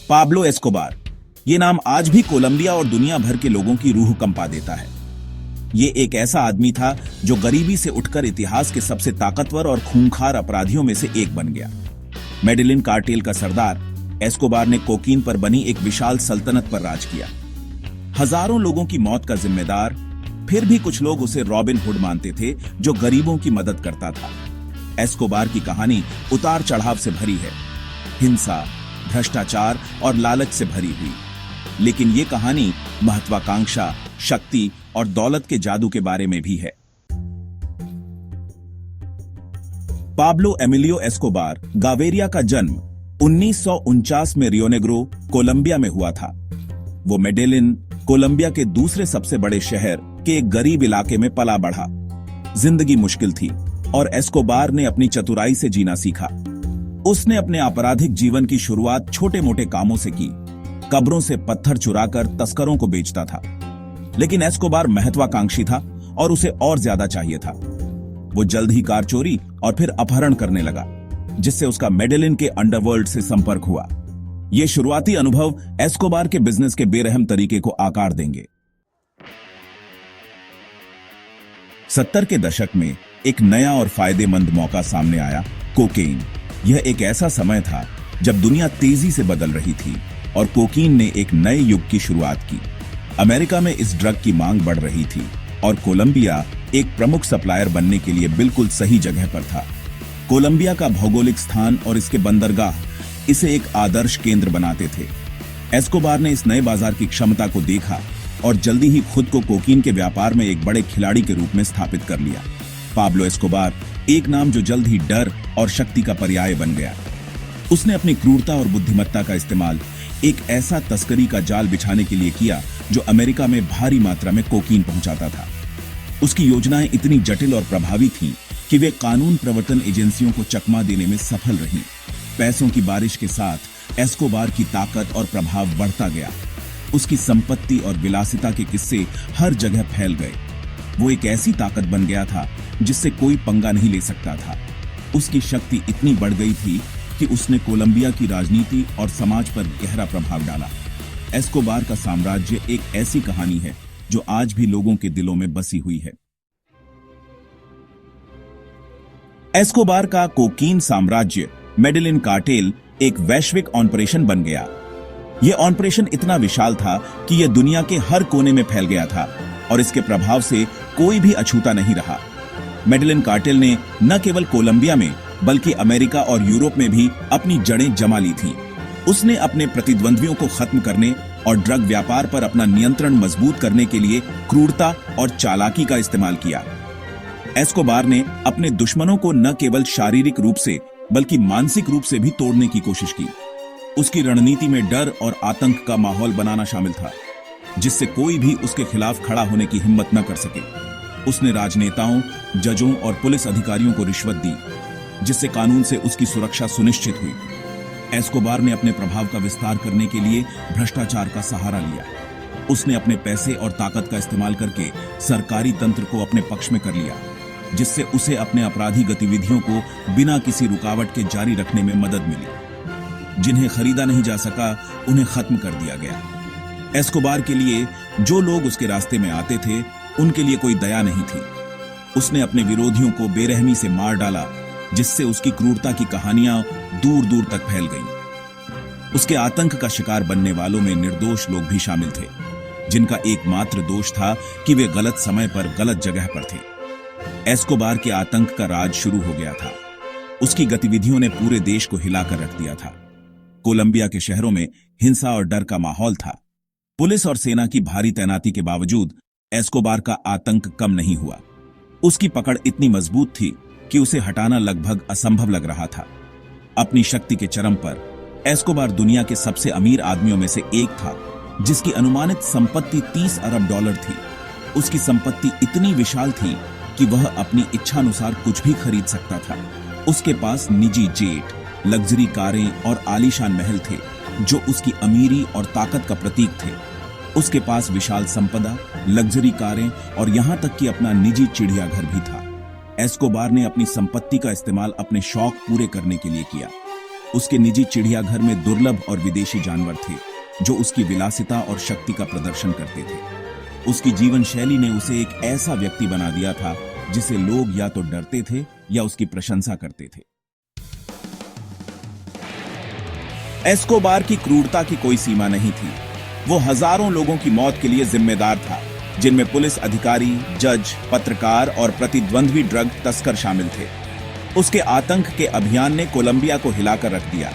Pablo Escobar, ये नाम आज भी कोलंबिया और दुनिया भर के लोगों की रूह कंपा देता है। ये एक ऐसा आदमी था जो गरीबी से उठकर इतिहास के सबसे ताकतवर और खूंखार अपराधियों में से एक बन गया। मेडेलिन कार्टेल का सरदार एस्कोबार ने कोकीन पर बनी एक विशाल सल्तनत पर राज किया। हजारों लोगों की मौत का जिम्मेदार, फिर भी कुछ लोग उसे रॉबिन हुड मानते थे जो गरीबों की मदद करता था। एस्कोबार की कहानी उतार चढ़ाव से भरी है, हिंसा, भ्रष्टाचार और लालच से भरी हुई, लेकिन ये कहानी महत्वाकांक्षा, शक्ति और दौलत के जादू के बारे में भी है। पाब्लो एमिलियो एस्कोबार गावेरिया का जन्म 1949 में रियो नेग्रो, कोलंबिया में हुआ था। वो मेडेलिन, कोलंबिया के दूसरे सबसे बड़े शहर के एक गरीब इलाके में पला बढ़ा। जिंदगी मुश्किल थी और एस्कोबार ने अपनी चतुराई से जीना सीखा। उसने अपने आपराधिक जीवन की शुरुआत छोटे मोटे कामों से की। कब्रों से पत्थर चुराकर तस्करों को बेचता था। लेकिन एस्कोबार महत्वाकांक्षी था और उसे और ज्यादा चाहिए था। वो जल्द ही कार चोरी और फिर अपहरण करने लगा, जिससे उसका मेडेलिन के अंडरवर्ल्ड से संपर्क हुआ। ये शुरुआती अनुभव एस्कोबार के बिजनेस के बेरहम तरीके को आकार देंगे। 70 के दशक में एक नया और फायदेमंद मौका सामने आया, कोकेन। यह एक ऐसा समय था जब दुनिया तेजी से बदल रही थी और कोकीन ने एक नए युग की शुरुआत की। अमेरिका में इस ड्रग की मांग बढ़ रही थी और कोलंबिया एक प्रमुख सप्लायर बनने के लिए बिल्कुल सही जगह पर था। कोलंबिया का भौगोलिक स्थान और इसके बंदरगाह इसे एक आदर्श केंद्र बनाते थे। एस्कोबार ने इस नए बाजार की क्षमता को देखा और जल्दी ही खुद को कोकीन के व्यापार में एक बड़े खिलाड़ी के रूप में स्थापित कर लिया। पाब्लो एस्कोबार, एक नाम जो जल्द ही डर और शक्ति का पर्याय बन गया। उसने अपनी क्रूरता और बुद्धिमत्ता का इस्तेमाल एक ऐसा तस्करी का जाल बिछाने के लिए किया जो अमेरिका में भारी मात्रा में कोकीन पहुंचाता था। उसकी योजनाएं इतनी जटिल और प्रभावी थीं कि वे कानून प्रवर्तन एजेंसियों को चकमा देने में सफल रहीं। पैसों की बारिश के साथ एस्कोबार की ताकत और प्रभाव बढ़ता गया। उसकी संपत्ति और विलासिता के किस्से हर जगह फैल गए। वो एक ऐसी ताकत बन गया था जिससे कोई पंगा नहीं ले सकता था। उसकी शक्ति इतनी बढ़ गई थी कि उसने कोलंबिया की राजनीति और समाज पर गहरा प्रभाव डाला। एस्कोबार का साम्राज्य एक ऐसी कहानी है जो आज भी लोगों के दिलों में बसी हुई है। एस्कोबार का कोकीन साम्राज्य, मेडेलिन कार्टेल, एक वैश्विक ऑपरेशन बन गया। यह ऑपरेशन इतना विशाल था कि यह दुनिया के हर कोने में फैल गया था और इसके प्रभाव से कोई भी अछूता नहीं रहा। मेडेलिन कार्टेल ने न केवल कोलंबिया में बल्कि अमेरिका और यूरोप में भी अपनी जड़ें जमा ली थीं। उसने अपने प्रतिद्वंद्वियों को खत्म करने और ड्रग व्यापार पर अपना नियंत्रण मजबूत करने के लिए क्रूरता और चालाकी का इस्तेमाल किया। एस्कोबार ने अपने दुश्मनों को न केवल शारीरिक रूप से बल्कि मानसिक रूप से भी तोड़ने की कोशिश की। उसकी रणनीति में डर और आतंक का माहौल बनाना शामिल था, जिससे कोई भी उसके खिलाफ खड़ा होने की हिम्मत न कर सके। उसने राजनेताओं, जजों और पुलिस अधिकारियों को रिश्वत दी, जिससे कानून से उसकी सुरक्षा सुनिश्चित हुई। एस्कोबार ने अपने प्रभाव का विस्तार करने के लिए भ्रष्टाचार का सहारा लिया। उसने अपने पैसे और ताकत का इस्तेमाल करके सरकारी तंत्र को अपने पक्ष में कर लिया, जिससे उसे अपने अपराधी गतिविधियों को बिना किसी रुकावट के जारी रखने में मदद मिली। जिन्हें खरीदा नहीं जा सका, उन्हें खत्म कर दिया गया। एस्कोबार के लिए जो लोग उसके रास्ते में आते थे, उनके लिए कोई दया नहीं थी। उसने अपने विरोधियों को बेरहमी से मार डाला, जिससे उसकी क्रूरता की कहानियां दूर दूर तक फैल गईं। उसके आतंक का शिकार बनने वालों में निर्दोष लोग भी शामिल थे, जिनका एकमात्र दोष था कि वे गलत समय पर गलत जगह पर थे। एस्कोबार के आतंक का राज शुरू हो गया था। उसकी गतिविधियों ने पूरे देश को हिलाकर रख दिया था। कोलंबिया के शहरों में हिंसा और डर का माहौल था। पुलिस और सेना की भारी तैनाती के बावजूद एस्कोबार का आतंक कम नहीं हुआ। उसकी पकड़ इतनी मजबूत थी कि उसे हटाना लगभग असंभव लग रहा था। अपनी शक्ति के चरम पर एस्कोबार दुनिया के सबसे अमीर आदमियों में से एक था, जिसकी अनुमानित संपत्ति $30 अरब थी। उसकी संपत्ति इतनी विशाल थी कि वह अपनी इच्छानुसार कुछ भी खरीद सकता था। उसके पास निजी जेट, लग्जरी कारें और आलीशान महल थे, जो उसकी अमीरी और ताकत का प्रतीक थे। उसके पास विशाल संपदा, लग्जरी कारें और यहां तक कि अपना निजी चिड़ियाघर भी था। एस्कोबार ने अपनी संपत्ति का इस्तेमाल अपने शौक पूरे करने के लिए किया। उसके निजी चिड़ियाघर में दुर्लभ और विदेशी जानवर थे जो उसकी विलासिता और शक्ति का प्रदर्शन करते थे। उसकी जीवन शैली ने उसे एक ऐसा व्यक्ति बना दिया था जिसे लोग या तो डरते थे या उसकी प्रशंसा करते थे। एस्कोबार की क्रूरता की कोई सीमा नहीं थी। वो हजारों लोगों की मौत के लिए जिम्मेदार था, जिनमें पुलिस अधिकारी, जज, पत्रकार और प्रतिद्वंद्वी ड्रग तस्कर शामिल थे। उसके आतंक के अभियान ने कोलंबिया को हिलाकर रख दिया।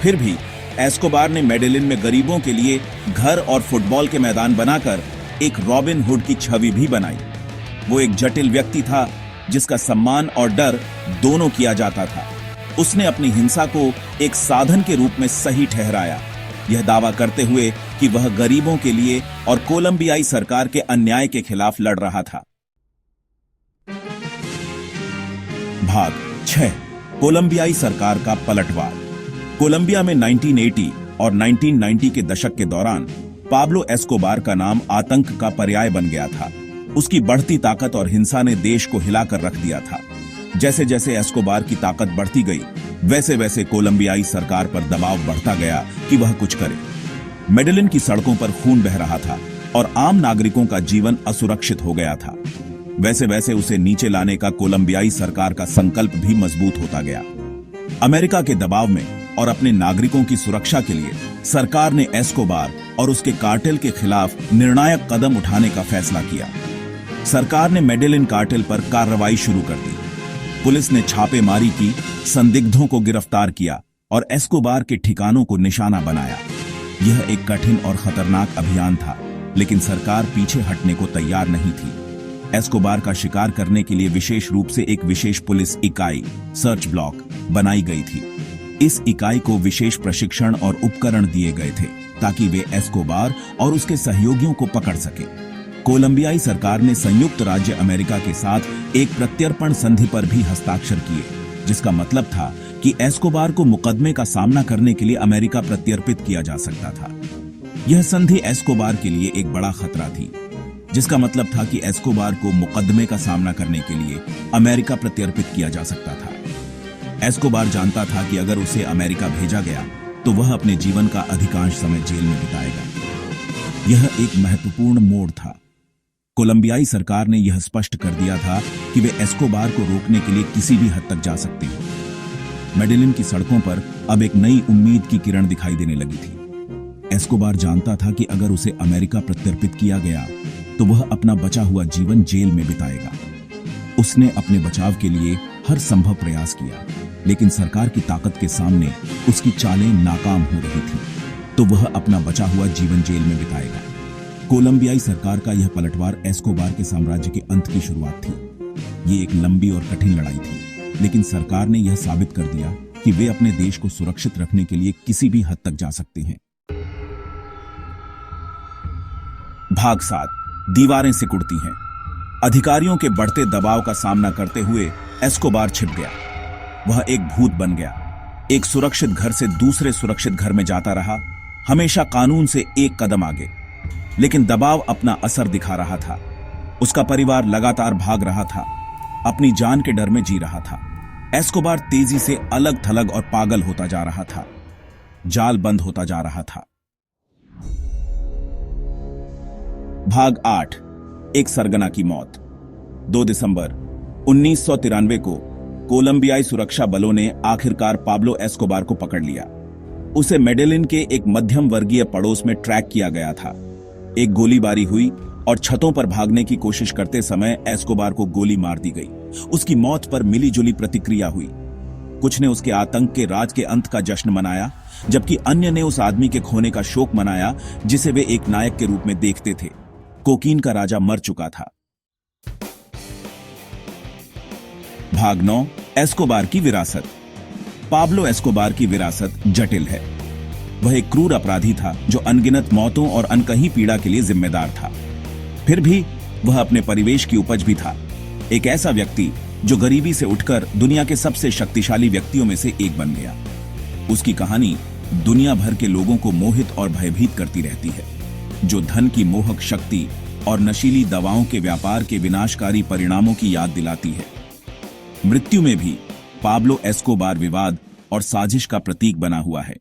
फिर भी एस्कोबार ने मेडेलिन में गरीबों के लिए घर और फुटबॉल के मैदान बनाकर एक रॉबिन हुड की छवि भी बनाई। वो एक जटिल व्यक्ति था जिसका सम्मान और डर दोनों किया जाता था। उसने अपनी हिंसा को एक साधन के रूप में सही ठहराया, यह दावा करते हुए कि वह गरीबों के लिए और कोलंबियाई सरकार के अन्याय के खिलाफ लड़ रहा था। भाग 6, कोलंबियाई सरकार का पलटवार। कोलंबिया में 1980 और 1990 के दशक के दौरान पाब्लो एस्कोबार का नाम आतंक का पर्याय बन गया था। उसकी बढ़ती ताकत और हिंसा ने देश को हिलाकर रख दिया था। जैसे जैसे एस्कोबार की ताकत बढ़ती गई, वैसे वैसे कोलंबियाई सरकार पर दबाव बढ़ता गया कि वह कुछ करे। मेडेलिन की सड़कों पर खून बह रहा था और आम नागरिकों का जीवन असुरक्षित हो गया था। वैसे वैसे उसे नीचे लाने का कोलंबियाई सरकार का संकल्प भी मजबूत होता गया। अमेरिका के दबाव में और अपने नागरिकों की सुरक्षा के लिए सरकार ने एस्कोबार और उसके कार्टेल के खिलाफ निर्णायक कदम उठाने का फैसला किया। सरकार ने मेडेलिन कार्टेल पर कार्रवाई शुरू कर दी। पुलिस ने छापेमारी की, संदिग्धों को गिरफ्तार किया और एस्कोबार के ठिकानों को निशाना बनाया। यह एक कठिन और खतरनाक अभियान था, लेकिन सरकार पीछे हटने को तैयार नहीं थी। एस्कोबार का शिकार करने के लिए विशेष रूप से एक विशेष पुलिस इकाई, सर्च ब्लॉक, बनाई गई थी। इस इकाई को विशेष प्रशिक्षण और उपकरण दिए गए थे ताकि वे एस्कोबार और उसके सहयोगियों को पकड़ सके। कोलंबियाई सरकार ने संयुक्त राज्य अमेरिका के साथ एक प्रत्यर्पण संधि पर भी हस्ताक्षर किए, जिसका मतलब था कि एस्कोबार को मुकदमे का सामना करने के लिए अमेरिका प्रत्यर्पित किया जा सकता था। यह संधि एस्कोबार के लिए एक बड़ा खतरा थी, जिसका मतलब था कि एस्कोबार को मुकदमे का सामना करने के लिए अमेरिका प्रत्यर्पित किया जा सकता था। एस्कोबार जानता था कि अगर उसे अमेरिका भेजा गया तो वह अपने जीवन का अधिकांश समय जेल में बिताएगा। यह एक महत्वपूर्ण मोड़ था। कोलंबियाई सरकार ने यह स्पष्ट कर दिया था कि वे एस्कोबार को रोकने के लिए किसी भी हद तक जा सकते हैं। मेडेलिन की सड़कों पर अब एक नई उम्मीद की किरण दिखाई देने लगी थी। एस्कोबार जानता था कि अगर उसे अमेरिका प्रत्यर्पित किया गया तो वह अपना बचा हुआ जीवन जेल में बिताएगा। उसने अपने बचाव के लिए हर संभव प्रयास किया, लेकिन सरकार की ताकत के सामने उसकी चालें नाकाम हो रही थी, तो वह अपना बचा हुआ जीवन जेल में बिताएगा। कोलंबियाई सरकार का यह पलटवार एस्कोबार के साम्राज्य के अंत की शुरुआत थी। ये एक लंबी और कठिन लड़ाई थी, लेकिन सरकार ने यह साबित कर दिया कि वे अपने देश को सुरक्षित रखने के लिए किसी भी हद तक जा सकते हैं। भाग 7, दीवारें सिकुड़ती हैं। अधिकारियों के बढ़ते दबाव का सामना करते हुए एस्कोबार छिप गया। वह एक भूत बन गया। एक सुरक्षित घर से दूसरे सुरक्षित घर में जाता रहा, हमेशा कानून से एक कदम आगे। लेकिन दबाव अपना असर दिखा रहा था। उसका परिवार लगातार भाग रहा था, अपनी जान के डर में जी रहा था। एस्कोबार तेजी से अलग थलग और पागल होता जा रहा था। जाल बंद होता जा रहा था। भाग 8, एक सरगना की मौत। 2 दिसंबर 1993 को कोलंबियाई सुरक्षा बलों ने आखिरकार पाब्लो एस्कोबार को पकड़ लिया। उसे मेडेलिन के एक मध्यम वर्गीय पड़ोस में ट्रैक किया गया था। एक गोलीबारी हुई और छतों पर भागने की कोशिश करते समय एस्कोबार को गोली मार दी गई। उसकी मौत पर मिलीजुली प्रतिक्रिया हुई। कुछ ने उसके आतंक के राज के अंत का जश्न मनाया, जबकि अन्य ने उस आदमी के खोने का शोक मनाया जिसे वे एक नायक के रूप में देखते थे। कोकीन का राजा मर चुका था। भाग 9, एस्कोबार की विरासत। पाब्लो एस्कोबार की विरासत जटिल है। वह एक क्रूर अपराधी था जो अनगिनत मौतों और अनकही पीड़ा के लिए जिम्मेदार था। फिर भी वह अपने परिवेश की उपज भी था। एक ऐसा व्यक्ति जो गरीबी से उठकर दुनिया के सबसे शक्तिशाली व्यक्तियों में से एक बन गया। उसकी कहानी दुनिया भर के लोगों को मोहित और भयभीत करती रहती है, जो धन की मोहक शक्ति और नशीली दवाओं के व्यापार के विनाशकारी परिणामों की याद दिलाती है। मृत्यु में भी पाब्लो एस्कोबार विवाद और साजिश का प्रतीक बना हुआ है।